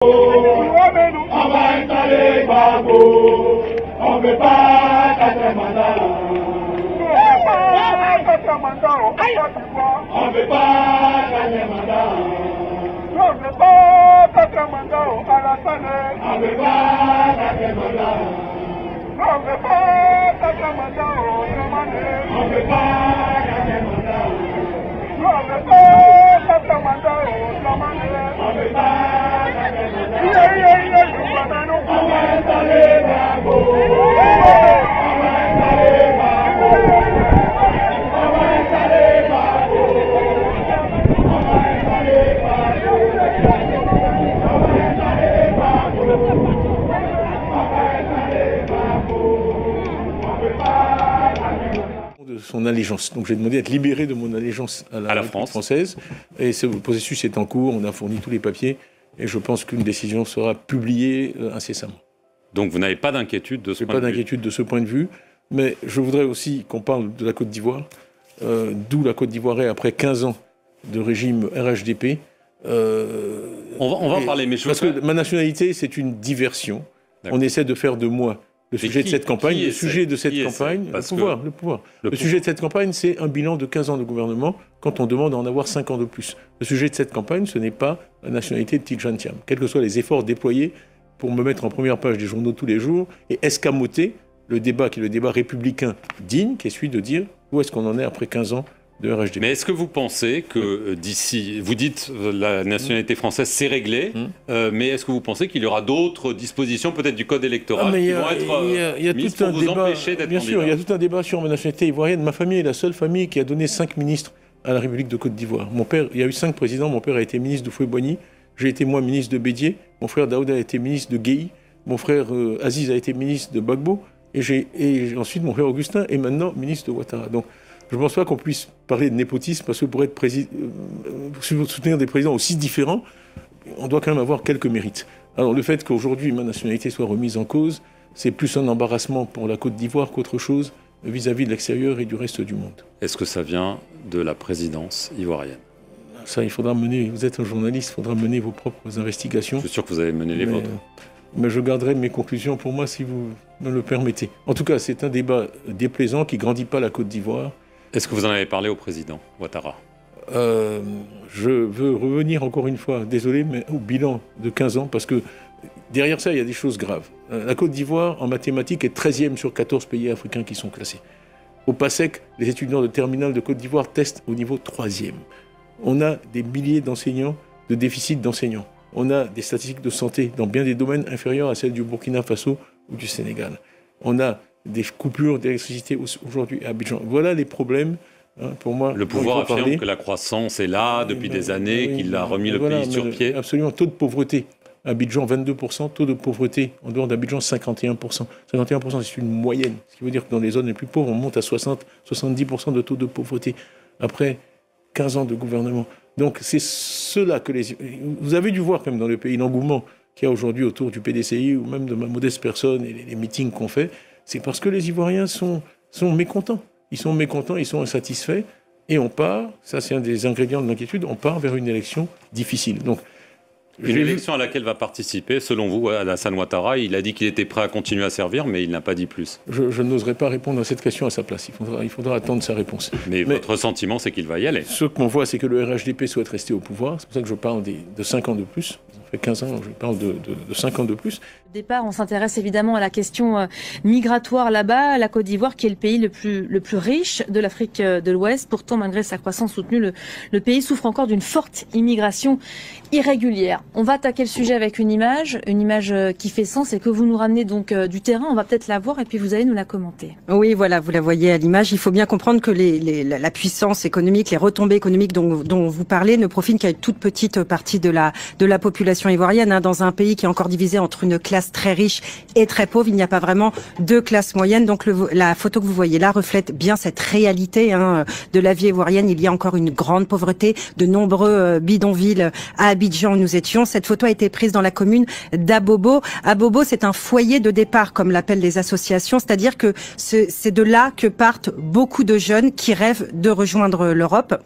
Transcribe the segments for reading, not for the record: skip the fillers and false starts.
On va installer Gbagbo, on veut pas 4 mandats. On veut pas 4 mandats. On veut pas 4 mandats à la Sané. On veut pas 4 mandats. On veut pas 4 mandats au Yamane. On veut pas 4 mandats. On veut pas 4 mandats au Yamane. On veut pas 4 mandats. On va installer Gbagbo. On va installer Gbagbo. On va installer Gbagbo. On va installer Gbagbo. On va installer Gbagbo. On va installer Gbagbo. On veut pas de son allégeance. Donc j'ai demandé à être libéré de mon allégeance à la République française. Et ce processus est en cours, on a fourni tous les papiers. Et je pense qu'une décision sera publiée incessamment. Donc vous n'avez pas d'inquiétude de ce point de vue? Pas d'inquiétude de ce point de vue. Mais je voudrais aussi qu'on parle de la Côte d'Ivoire. D'où la Côte d'Ivoire est après 15 ans de régime RHDP. On va en parler, mais parce que ma nationalité, c'est une diversion. On essaie de faire de moi le sujet de cette campagne. Le sujet de cette campagne, le pouvoir. Le sujet de cette campagne, c'est un bilan de 15 ans de gouvernement quand on demande à en avoir 5 ans de plus. Le sujet de cette campagne, ce n'est pas la nationalité de Tidjane Thiam. Quels que soient les efforts déployés pour me mettre en première page des journaux tous les jours et escamoter le débat qui est le débat républicain digne, qui est celui de dire où est-ce qu'on en est après 15 ans de RHDP. Mais est-ce que vous pensez que d'ici, vous dites la nationalité française c'est réglé, mais est-ce que vous pensez qu'il y aura d'autres dispositions peut-être du code électoral qui vont être mises pour vous empêcher d'être candidat? Bien sûr, il y a tout un débat sur ma nationalité ivoirienne. Ma famille est la seule famille qui a donné 5 ministres à la République de Côte d'Ivoire. Mon père, il y a eu 5 présidents. Mon père a été ministre de Foué-Boigny. J'ai été moi ministre de Bédié. Mon frère Daouda a été ministre de Guéhi. Mon frère Aziz a été ministre de Gbagbo. Et ensuite, mon frère Augustin est maintenant ministre de Ouattara. Donc, je ne pense pas qu'on puisse parler de népotisme parce que pour être soutenir des présidents aussi différents, on doit quand même avoir quelques mérites. Alors, le fait qu'aujourd'hui ma nationalité soit remise en cause, c'est plus un embarrassement pour la Côte d'Ivoire qu'autre chose vis-à-vis de l'extérieur et du reste du monde. Est-ce que ça vient de la présidence ivoirienne? Ça, il faudra mener, vous êtes un journaliste, il faudra mener vos propres investigations. Je suis sûr que vous avez mené les vôtres. Mais je garderai mes conclusions pour moi si vous me le permettez. En tout cas, c'est un débat déplaisant qui ne grandit pas la Côte d'Ivoire. Est-ce que vous en avez parlé au président Ouattara? Je veux revenir encore une fois, désolé, mais au bilan de 15 ans, parce que derrière ça, il y a des choses graves. La Côte d'Ivoire, en mathématiques, est 13e sur 14 pays africains qui sont classés. Au PASSEC, les étudiants de terminale de Côte d'Ivoire testent au niveau 3e. On a des milliers d'enseignants, de déficit d'enseignants. On a des statistiques de santé dans bien des domaines inférieurs à celles du Burkina Faso ou du Sénégal. On a des coupures d'électricité aujourd'hui à Abidjan. Voilà les problèmes. Pour moi, le pouvoir affirme que la croissance est là depuis des années, qu'il a remis le pays sur pied. Absolument. Taux de pauvreté. Abidjan, 22%. Taux de pauvreté en dehors d'Abidjan, 51%. 51%, c'est une moyenne. Ce qui veut dire que dans les zones les plus pauvres, on monte à 60-70% de taux de pauvreté. Après 15 ans de gouvernement. Donc c'est cela que les... Vous avez dû voir quand même dans le pays l'engouement qu'il y a aujourd'hui autour du PDCI ou même de ma modeste personne et les meetings qu'on fait. C'est parce que les Ivoiriens sont mécontents. Ils sont mécontents, ils sont insatisfaits. Et on part, ça c'est un des ingrédients de l'inquiétude, on part vers une élection difficile. Donc, une élection à laquelle va participer, selon vous, Alassane Ouattara. Il a dit qu'il était prêt à continuer à servir, mais il n'a pas dit plus. Je n'oserais pas répondre à cette question à sa place. Il faudra attendre sa réponse. Mais votre sentiment, c'est qu'il va y aller. Ce qu'on voit, c'est que le RHDP souhaite rester au pouvoir. C'est pour ça que je parle de 5 ans de plus. Ça fait 15 ans, je parle de 5 ans de plus. Au départ, on s'intéresse évidemment à la question migratoire là-bas, la Côte d'Ivoire qui est le pays le plus riche de l'Afrique de l'Ouest. Pourtant, malgré sa croissance soutenue, le pays souffre encore d'une forte immigration irrégulière. On va attaquer le sujet avec une image qui fait sens et que vous nous ramenez donc du terrain. On va peut-être la voir et puis vous allez nous la commenter. Oui, voilà, vous la voyez à l'image. Il faut bien comprendre que la puissance économique, les retombées économiques dont vous parlez ne profitent qu'à une toute petite partie de la population ivoirienne. Dans un pays qui est encore divisé entre une classe très riche et très pauvre, il n'y a pas vraiment de classe moyenne. Donc la photo que vous voyez là reflète bien cette réalité de la vie ivoirienne. Il y a encore une grande pauvreté, de nombreux bidonvilles à Abidjan où nous étions. Cette photo a été prise dans la commune d'Abobo. Abobo, c'est un foyer de départ, comme l'appellent les associations, c'est-à-dire que c'est de là que partent beaucoup de jeunes qui rêvent de rejoindre l'Europe.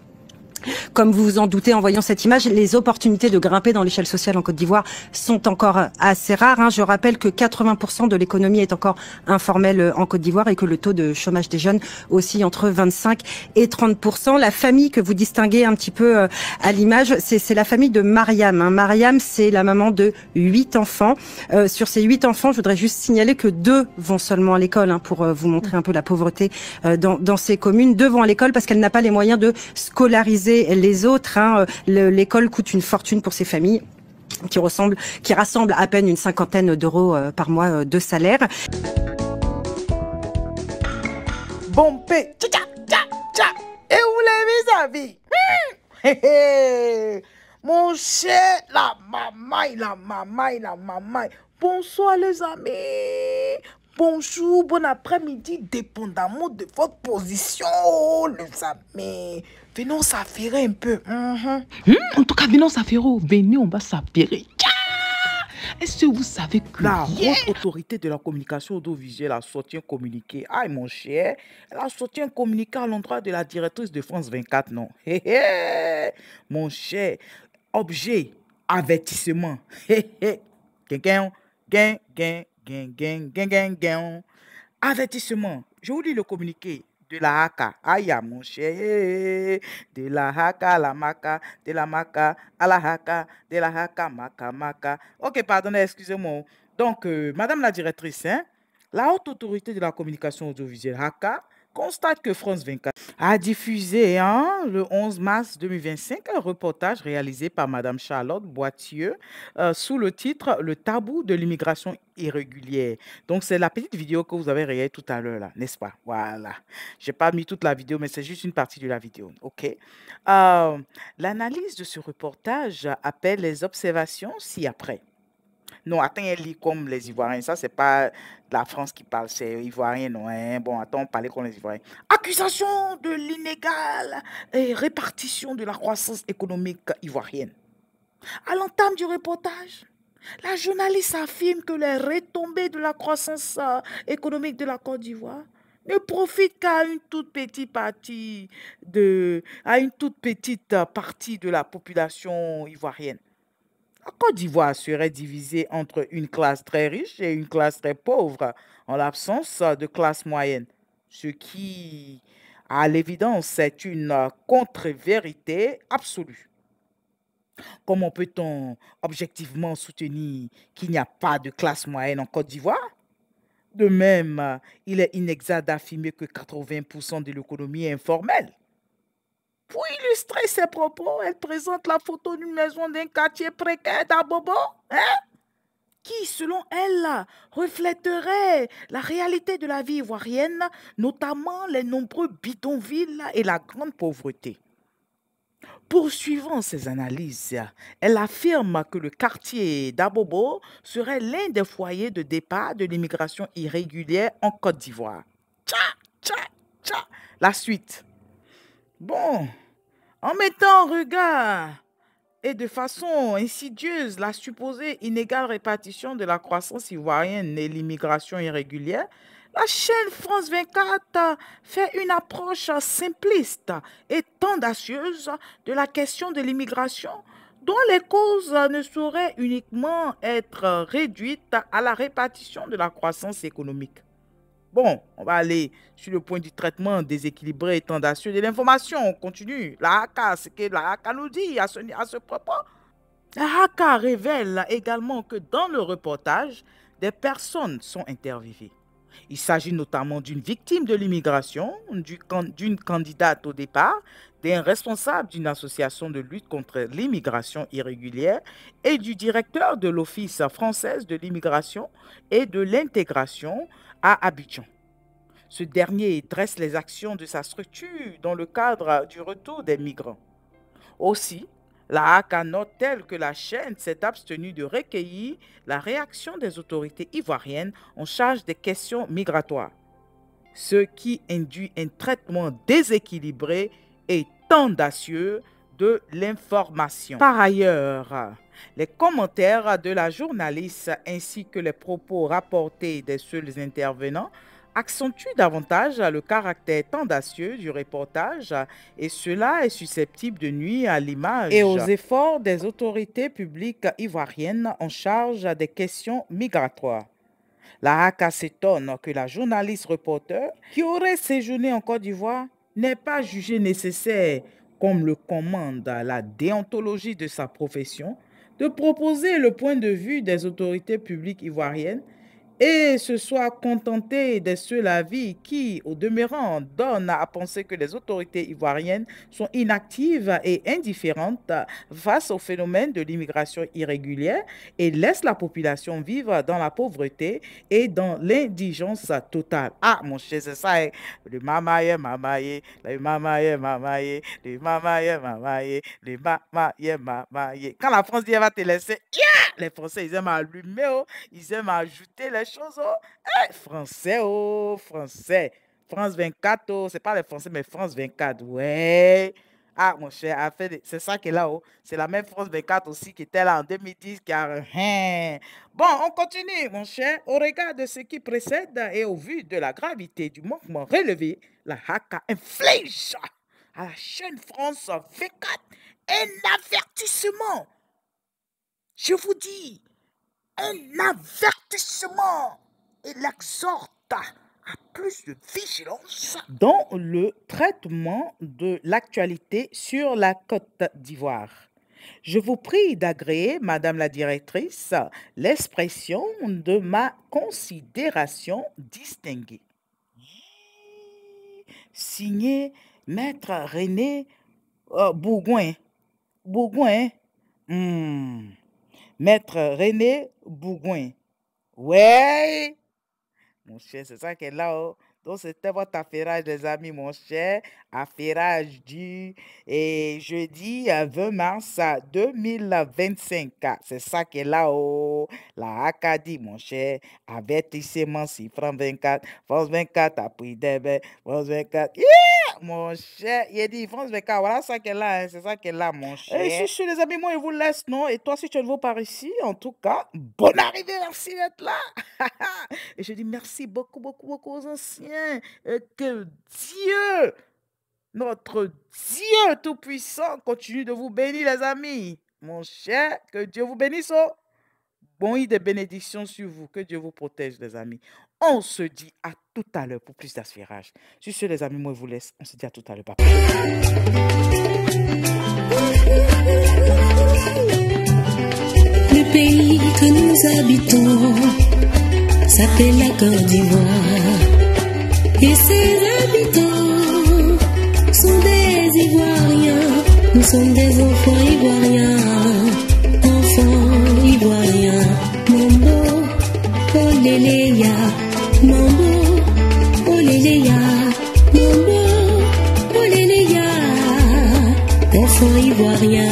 Comme vous vous en doutez en voyant cette image, les opportunités de grimper dans l'échelle sociale en Côte d'Ivoire sont encore assez rares, hein. Je rappelle que 80% de l'économie est encore informelle en Côte d'Ivoire et que le taux de chômage des jeunes oscille entre 25 et 30%. La famille que vous distinguez un petit peu à l'image, c'est la famille de Mariam, hein. Mariam, c'est la maman de 8 enfants. Sur ces 8 enfants, je voudrais juste signaler que 2 vont seulement à l'école, hein, pour vous montrer un peu la pauvreté dans ces communes. 2 vont à l'école parce qu'elle n'a pas les moyens de scolariser les autres, hein. L'école coûte une fortune pour ces familles qui rassemblent à peine une 50aine d'euros par mois de salaire. Bompé, tcha tcha tcha, et où les vis-à-vis? Mon cher, la maman. Bonsoir les amis. Bonjour, bon après-midi, dépendamment de votre position, les amis. Venons s'affairer un peu. En tout cas, venons s'affairer. Venez, on va s'affairer. Est-ce que vous savez que la haute autorité de la communication audiovisuelle a sorti un communiqué? Aïe, mon cher, elle a sorti un communiqué à l'endroit de la directrice de France 24, non? Mon cher, objet, avertissement. Avertissement. Je vous lis le communiqué de la haka. Aïe, mon cher. De la haka à la maka. De la maka à la haka. De la haka, maka. Ok, pardonnez, excusez-moi. Donc, madame la directrice, hein, la haute autorité de la communication audiovisuelle haka constate que France 24 a diffusé le 11 mars 2025 un reportage réalisé par Madame Charlotte Boitieux sous le titre « Le tabou de l'immigration irrégulière ». Donc, c'est la petite vidéo que vous avez regardée tout à l'heure, là, n'est-ce pas? Voilà. Je n'ai pas mis toute la vidéo, mais c'est juste une partie de la vidéo. OK. L'analyse de ce reportage appelle les observations ci-après. Non, attends, elle lit comme les Ivoiriens. Ça, c'est pas la France qui parle, c'est Ivoirien, non. Hein? Bon, attends, on parlait comme les Ivoiriens. Accusation de l'inégale répartition de la croissance économique ivoirienne. À l'entame du reportage, la journaliste affirme que les retombées de la croissance économique de la Côte d'Ivoire ne profitent qu'à une toute petite partie de la population ivoirienne. La Côte d'Ivoire serait divisée entre une classe très riche et une classe très pauvre, en l'absence de classe moyenne, ce qui, à l'évidence, est une contre-vérité absolue. Comment peut-on objectivement soutenir qu'il n'y a pas de classe moyenne en Côte d'Ivoire? De même, il est inexact d'affirmer que 80% de l'économie est informelle. Pour illustrer ses propos, elle présente la photo d'une maison d'un quartier précaire d'Abobo, qui, selon elle, reflèterait la réalité de la vie ivoirienne, notamment les nombreux bidonvilles et la grande pauvreté. Poursuivant ses analyses, elle affirme que le quartier d'Abobo serait l'un des foyers de départ de l'immigration irrégulière en Côte d'Ivoire. La suite. Bon, en mettant en regard et de façon insidieuse la supposée inégale répartition de la croissance ivoirienne et l'immigration irrégulière, la chaîne France 24 fait une approche simpliste et tendacieuse de la question de l'immigration, dont les causes ne sauraient uniquement être réduites à la répartition de la croissance économique. Bon, on va aller sur le point du traitement déséquilibré et tendancieux de l'information. On continue. La haka, ce que la haka nous dit à ce propos. La haka révèle également que dans le reportage, des personnes sont interviewées. Il s'agit notamment d'une victime de l'immigration, d'une candidate au départ, d'un responsable d'une association de lutte contre l'immigration irrégulière et du directeur de l'Office française de l'immigration et de l'intégration à Abidjan. Ce dernier dresse les actions de sa structure dans le cadre du retour des migrants. Aussi, la haka note-t-elle que la chaîne s'est abstenue de recueillir la réaction des autorités ivoiriennes en charge des questions migratoires, ce qui induit un traitement déséquilibré et tendancieux de l'information. Par ailleurs, les commentaires de la journaliste ainsi que les propos rapportés des seuls intervenants accentue davantage le caractère tendancieux du reportage et cela est susceptible de nuire à l'image et aux efforts des autorités publiques ivoiriennes en charge des questions migratoires. La HACA s'étonne que la journaliste reporter qui aurait séjourné en Côte d'Ivoire n'ait pas jugé nécessaire, comme le commande la déontologie de sa profession, de proposer le point de vue des autorités publiques ivoiriennes et se soit contenté des seuls avis qui, au demeurant, donnent à penser que les autorités ivoiriennes sont inactives et indifférentes face au phénomène de l'immigration irrégulière et laissent la population vivre dans la pauvreté et dans l'indigence totale. Ah, mon cher, c'est ça, hein? Le mamaye, mamaye, le mamaye, mamaye, le mamaye, mamaye, le mamaye, mamaye. Quand la France dit elle va te laisser, les Français, ils aiment allumer, oh, ils aiment ajouter les choses. Oh. Hey, Français, oh, Français. France 24, oh, c'est pas les Français, mais France 24. Ouais. Ah, mon cher, c'est ça qui est là. Oh. C'est la même France 24 aussi qui était là en 2010. Qui a... Bon, on continue, mon cher. Au regard de ce qui précède et au vu de la gravité du manquement relevé, la HACA inflige à la chaîne France 24 un avertissement. Je vous dis, un avertissement et l'exhorte à plus de vigilance dans le traitement de l'actualité sur la Côte d'Ivoire. Je vous prie d'agréer, Madame la directrice, l'expression de ma considération distinguée. Signé Maître René Bourgoin. Bourgoin. Maître René Bourgoin. Ouais. Mon cher, c'est ça qui est là. Oh. Donc, c'était votre affairage, les amis, mon cher. Affairage du jeudi 20 mars 2025. C'est ça qui est là. Oh. La Acadie, mon cher. Avertissement, 6 francs 24. France 24 a pris des bains. France 24. Yeah! Mon cher, il a dit France 24. Voilà ça qui est là. Hein. C'est ça qui est là, mon cher. Et si les amis, moi, je vous laisse, non? Et toi, si tu es nouveau par ici, en tout cas, bonne arrivée. Merci d'être là. Et je dis merci beaucoup, beaucoup, beaucoup aux anciens. Et que Dieu, notre Dieu Tout-Puissant, continue de vous bénir, les amis. Mon cher, que Dieu vous bénisse. Oh. Bon, des bénédictions sur vous. Que Dieu vous protège, les amis. On se dit à tout à l'heure pour plus d'assurage. Sur ce, les amis, moi, je vous laisse. On se dit à tout à l'heure. Papa. Le pays que nous habitons s'appelle la Côte d'Ivoire. Et ses habitants sont des Ivoiriens. Nous sommes des enfants ivoiriens. Enfants ivoiriens. Mambo, oléléya. Mambo, oléléya. Mambo, oléléya. Enfants ivoiriens.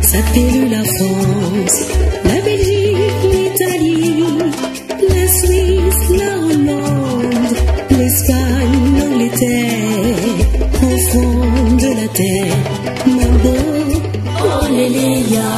S'appelle la France, la Belgique, l'Italie, la Suisse, la Hollande, l'Espagne, l'Angleterre, enfants de la terre, Mambo, oh léléya.